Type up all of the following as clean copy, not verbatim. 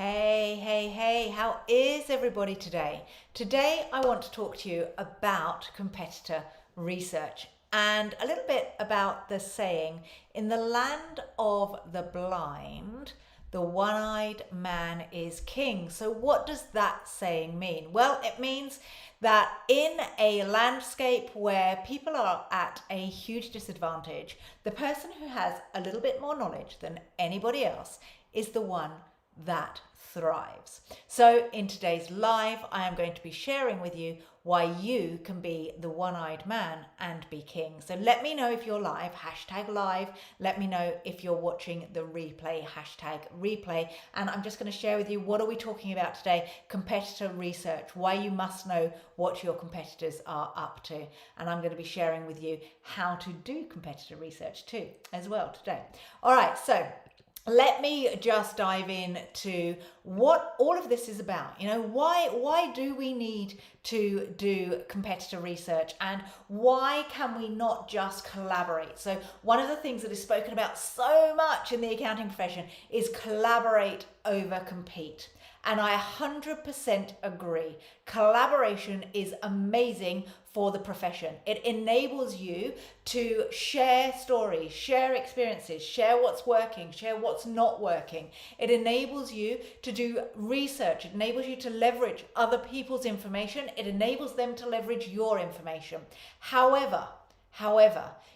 Hey, how is everybody today? Today I want to talk to you about competitor research and a little bit about the saying, in the land of the blind, the one-eyed man is king. So what does that saying mean? Well, it means that in a landscape where people are at a huge disadvantage, the person who has a little bit more knowledge than anybody else is the one that thrives. So in today's live, I am going to be sharing with you why you can be the one-eyed man and be king. So let me know if you're live, #live. Let me know if you're watching the replay, #replay. And I'm just going to share with you, what are we talking about today? Competitor research, why you must know what your competitors are up to. And I'm going to be sharing with you how to do competitor research too, as well today. All right, so let me just dive in to what all of this is about. You know, why do we need to do competitor research, and why can we not just collaborate? So one of the things that is spoken about so much in the accounting profession is collaborate over compete. And I 100% agree. Collaboration is amazing for the profession. It enables you to share stories, share experiences, share what's working, share what's not working. It enables you to do research. It enables you to leverage other people's information. It enables them to leverage your information. However,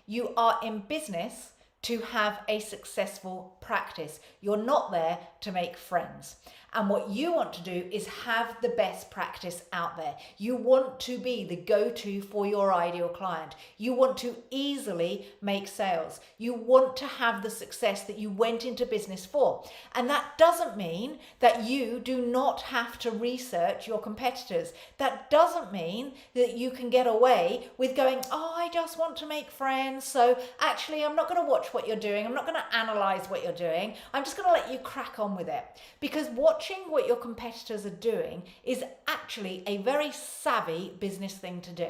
you are in business to have a successful practice. You're not there to make friends. And what you want to do is have the best practice out there. You want to be the go-to for your ideal client. You want to easily make sales. You want to have the success that you went into business for. And that doesn't mean that you do not have to research your competitors. That doesn't mean that you can get away with going, oh, I just want to make friends, so actually I'm not going to watch what you're doing. I'm not going to analyze what you're doing. I'm just going to let you crack on with it. Because watching what your competitors are doing is actually a very savvy business thing to do.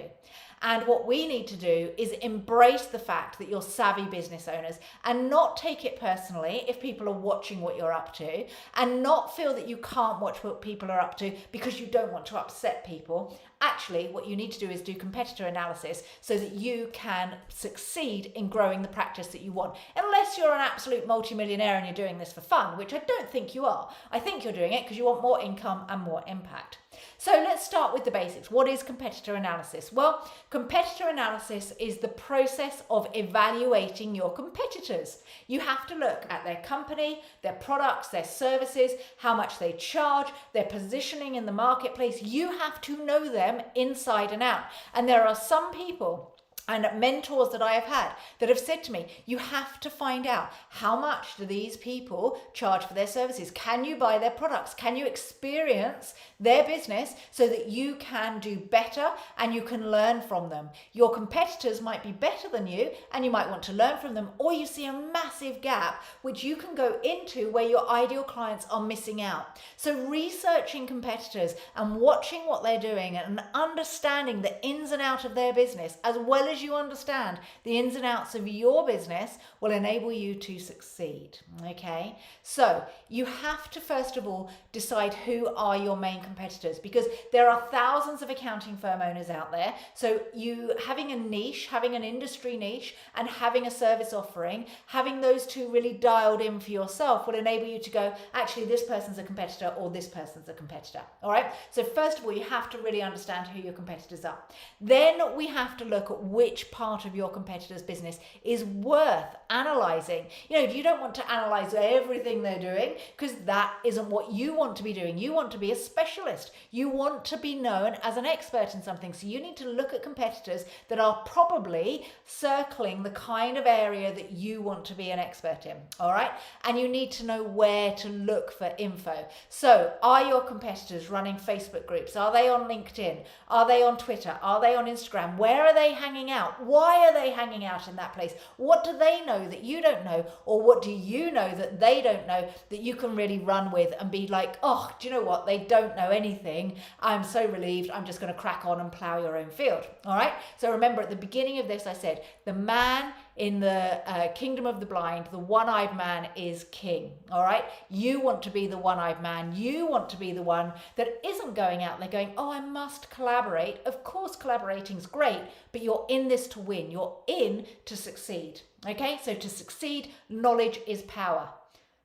And what we need to do is embrace the fact that you're savvy business owners and not take it personally if people are watching what you're up to, and not feel that you can't watch what people are up to because you don't want to upset people. Actually, what you need to do is do competitor analysis so that you can succeed in growing the practice that you want. Unless you're an absolute multimillionaire and you're doing this for fun, which I don't think you are. I think you're doing it because you want more income and more impact. So let's start with the basics. What is competitor analysis? Well, competitor analysis is the process of evaluating your competitors. You have to look at their company, their products, their services, how much they charge, their positioning in the marketplace. You have to know them inside and out. And there are some people and mentors that I have had that have said to me, you have to find out, how much do these people charge for their services? Can you buy their products? Can you experience their business so that you can do better and you can learn from them? Your competitors might be better than you and you might want to learn from them, or you see a massive gap which you can go into where your ideal clients are missing out. So researching competitors and watching what they're doing and understanding the ins and outs of their business, as well as you understand the ins and outs of your business, will enable you to succeed. Okay, so you have to first of all decide who are your main competitors, because there are thousands of accounting firm owners out there. So you having a niche, having an industry niche, and having a service offering, having those two really dialed in for yourself will enable you to go, actually this person's a competitor or this person's a competitor. All right, so first of all you have to really understand who your competitors are. Then we have to look at which part of your competitor's business is worth analyzing. You know, you don't want to analyze everything they're doing, because that isn't what you want to be doing. You want to be a specialist. You want to be known as an expert in something. So you need to look at competitors that are probably circling the kind of area that you want to be an expert in. All right, and you need to know where to look for info. So are your competitors running Facebook groups? Are they on LinkedIn? Are they on Twitter? Are they on Instagram? Where are they hanging out? Why are they hanging out in that place? What do they know that you don't know? Or what do you know that they don't know that you can really run with and be like, oh, do you know what? They don't know anything. I'm so relieved. I'm just going to crack on and plow your own field. All right. So remember, at the beginning of this, I said, the man in the kingdom of the blind, the one-eyed man is king. All right. You want to be the one-eyed man. You want to be the one that isn't going out there going, oh, I must collaborate. Of course, collaborating's great, but you're in this to win. You're in to succeed. Okay. So to succeed, knowledge is power.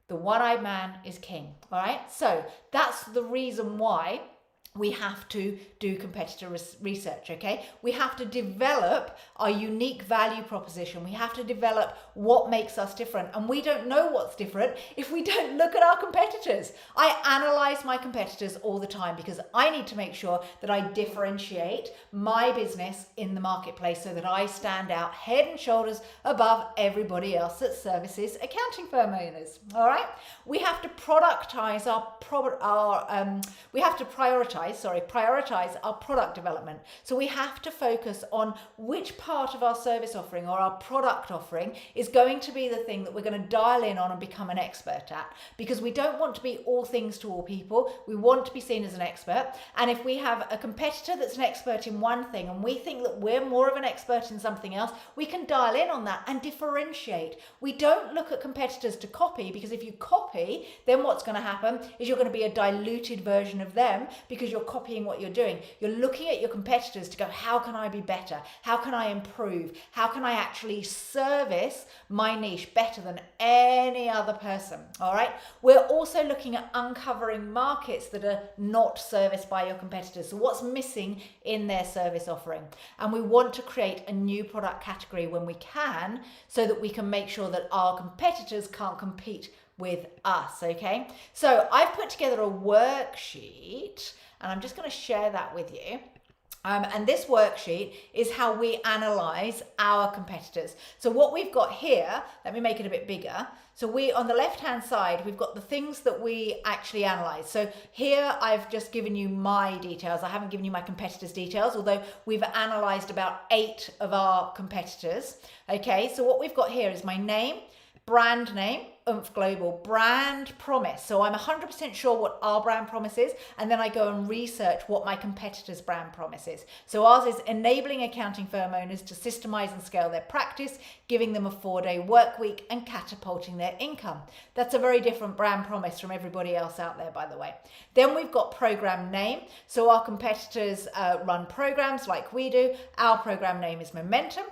The one-eyed man is king. All right. So that's the reason why we have to do competitor research, okay? We have to develop our unique value proposition. We have to develop what makes us different. And we don't know what's different if we don't look at our competitors. I analyze my competitors all the time because I need to make sure that I differentiate my business in the marketplace so that I stand out head and shoulders above everybody else that services accounting firm owners, all right? We have to productize prioritize our product development. So we have to focus on which part of our service offering or our product offering is going to be the thing that we're going to dial in on and become an expert at, because we don't want to be all things to all people. We want to be seen as an expert. And if we have a competitor that's an expert in one thing and we think that we're more of an expert in something else, we can dial in on that and differentiate. We don't look at competitors to copy, because if you copy, then what's going to happen is you're going to be a diluted version of them because you're copying what you're doing. You're looking at your competitors to go, how can I be better? How can I improve? How can I actually service my niche better than any other person? All right. We're also looking at uncovering markets that are not serviced by your competitors. So what's missing in their service offering? And we want to create a new product category when we can, so that we can make sure that our competitors can't compete with us. Okay. So I've put together a worksheet and I'm just going to share that with you. And this worksheet is how we analyze our competitors. So what we've got here, let me make it a bit bigger. So we, on the left-hand side, we've got the things that we actually analyze. So here I've just given you my details. I haven't given you my competitors' details, although we've analyzed about 8 of our competitors. Okay, so what we've got here is my name, brand name, Oomph.Global, brand promise. So I'm 100% sure what our brand promise is, and then I go and research what my competitor's brand promise is. So ours is enabling accounting firm owners to systemize and scale their practice, giving them a 4-day work week and catapulting their income. That's a very different brand promise from everybody else out there, by the way. Then we've got program name. So our competitors run programs like we do. Our program name is Momentum.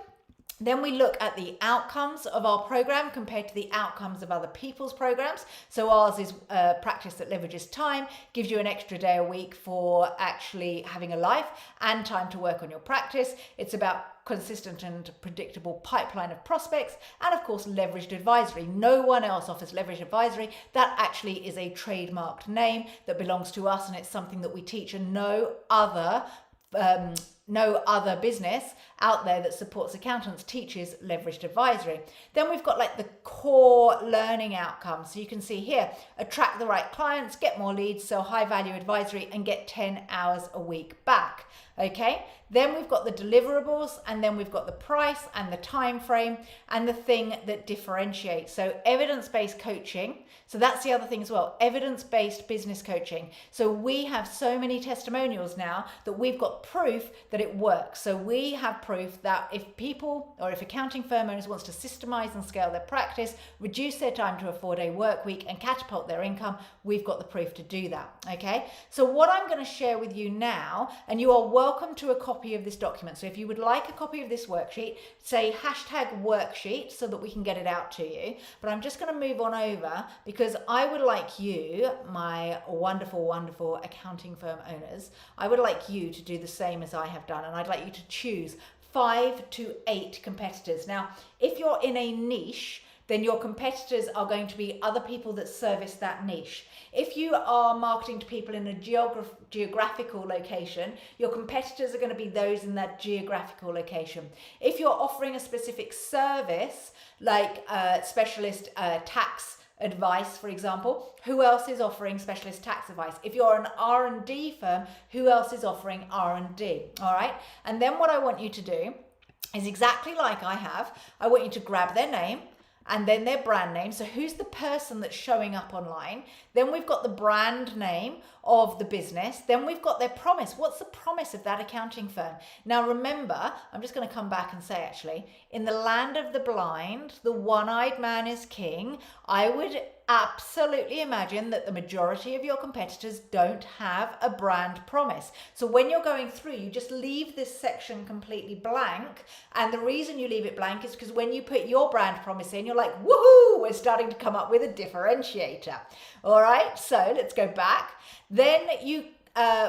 Then we look at the outcomes of our program compared to the outcomes of other people's programs. So ours is a practice that leverages time, gives you an extra day a week for actually having a life and time to work on your practice. It's about consistent and predictable pipeline of prospects, and of course leveraged advisory. No one else offers leveraged advisory. That actually is a trademarked name that belongs to us, and it's something that we teach, and no other business out there that supports accountants teaches leveraged advisory. Then we've got like the core learning outcomes. So you can see here, attract the right clients, get more leads, sell high value advisory, and get 10 hours a week back. Okay, then we've got the deliverables, and then we've got the price and the time frame and the thing that differentiates. So evidence-based coaching. So that's the other thing as well, evidence-based business coaching. So we have so many testimonials now that we've got proof that it works. So we have proof that if people, or if accounting firm owners wants to systemize and scale their practice, reduce their time to a 4-day work week and catapult their income, we've got the proof to do that. Okay, so what I'm going to share with you now, and you are welcome to a copy of this document. So if you would like a copy of this worksheet, say #worksheet so that we can get it out to you. But I'm just going to move on over, because I would like you, my wonderful, wonderful accounting firm owners, I would like you to do the same as I have done. And I'd like you to choose 5 to 8 competitors. Now, if you're in a niche, then your competitors are going to be other people that service that niche. If you are marketing to people in a geographical location, your competitors are going to be those in that geographical location. If you're offering a specific service, like specialist tax advice, for example, who else is offering specialist tax advice? If you're an R&D firm, who else is offering R&D? All right. And then what I want you to do is exactly like I have. I want you to grab their name, and then their brand name. So who's the person that's showing up online? Then we've got the brand name of the business. Then we've got their promise. What's the promise of that accounting firm? Now remember, I'm just going to come back and say, actually, in the land of the blind, the one-eyed man is king. I would absolutely imagine that the majority of your competitors don't have a brand promise. So when you're going through, you just leave this section completely blank. And the reason you leave it blank is because when you put your brand promise in, you're like, woohoo, we're starting to come up with a differentiator. All right, so let's go back. Then you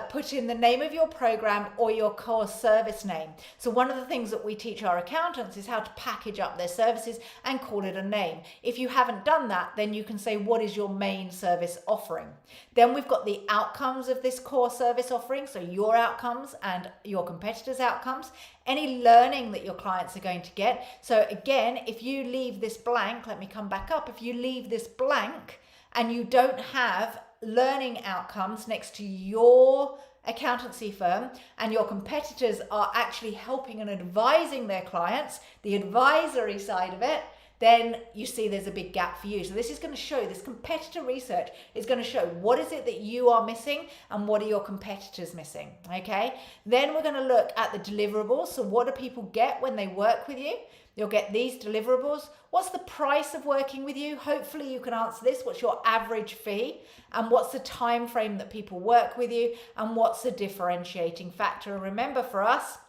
put in the name of your program or your core service name. So one of the things that we teach our accountants is how to package up their services and call it a name. If you haven't done that, then you can say, what is your main service offering? Then we've got the outcomes of this core service offering. So your outcomes and your competitors' outcomes, any learning that your clients are going to get. So again, if you leave this blank, let me come back up. If you leave this blank and you don't have learning outcomes next to your accountancy firm and your competitors are actually helping and advising their clients, the advisory side of it, then you see there's a big gap for you. So this is going to show, this competitor research is going to show what is it that you are missing and what are your competitors missing, okay? Then we're going to look at the deliverables. So what do people get when they work with you? You'll get these deliverables. What's the price of working with you? Hopefully you can answer this. What's your average fee? And what's the time frame that people work with you? And what's the differentiating factor? And remember, for us,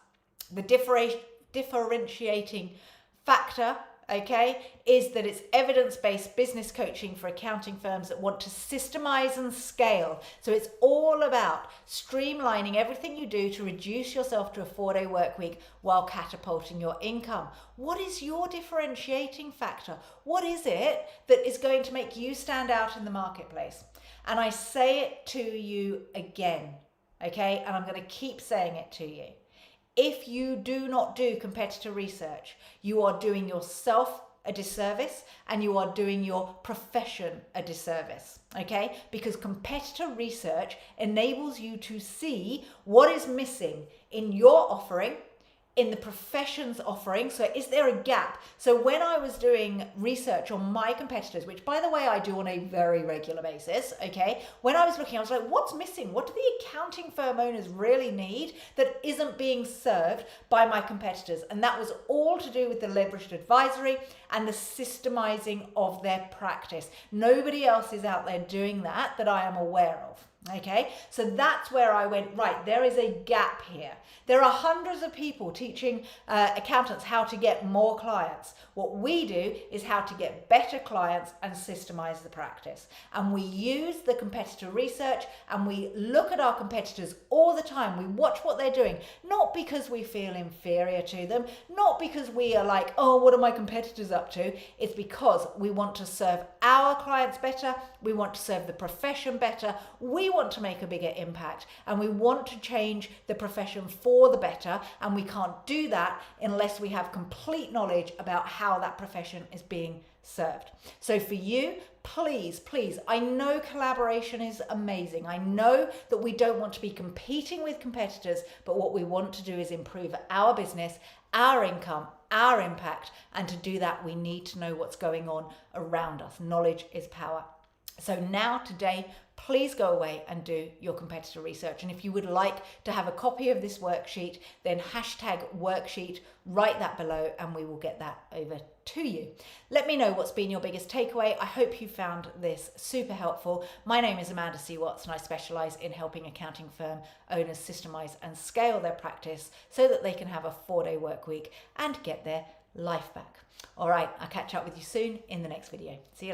the differentiating factor, okay, is that it's evidence-based business coaching for accounting firms that want to systemize and scale. So it's all about streamlining everything you do to reduce yourself to a 4-day work week while catapulting your income. What is your differentiating factor? What is it that is going to make you stand out in the marketplace? And I say it to you again, okay, and I'm going to keep saying it to you. If you do not do competitor research, you are doing yourself a disservice and you are doing your profession a disservice, okay? Because competitor research enables you to see what is missing in your offering, in the profession's offering. So is there a gap? So when I was doing research on my competitors, which by the way, I do on a very regular basis, okay? When I was looking, I was like, what's missing? What do the accounting firm owners really need that isn't being served by my competitors? And that was all to do with the leveraged advisory and the systemizing of their practice. Nobody else is out there doing that I am aware of. Okay, so that's where I went, right, there is a gap here. There are hundreds of people teaching accountants how to get more clients. What we do is how to get better clients and systemize the practice. And we use the competitor research and we look at our competitors all the time. We watch what they're doing, not because we feel inferior to them, not because we are like, oh, what are my competitors up to? It's because we want to serve our clients better. We want to serve the profession better. We want to make a bigger impact and we want to change the profession for the better, and we can't do that unless we have complete knowledge about how that profession is being served. So for you, please, I know collaboration is amazing. I know that we don't want to be competing with competitors, but what we want to do is improve our business, our income, our impact, and to do that, we need to know what's going on around us. Knowledge is power. So now today, please go away and do your competitor research. And if you would like to have a copy of this worksheet, then #worksheet, write that below and we will get that over to you. Let me know what's been your biggest takeaway. I hope you found this super helpful. My name is Amanda C. Watts and I specialize in helping accounting firm owners systemize and scale their practice so that they can have a 4-day work week and get their life back. All right, I'll catch up with you soon in the next video. See you later.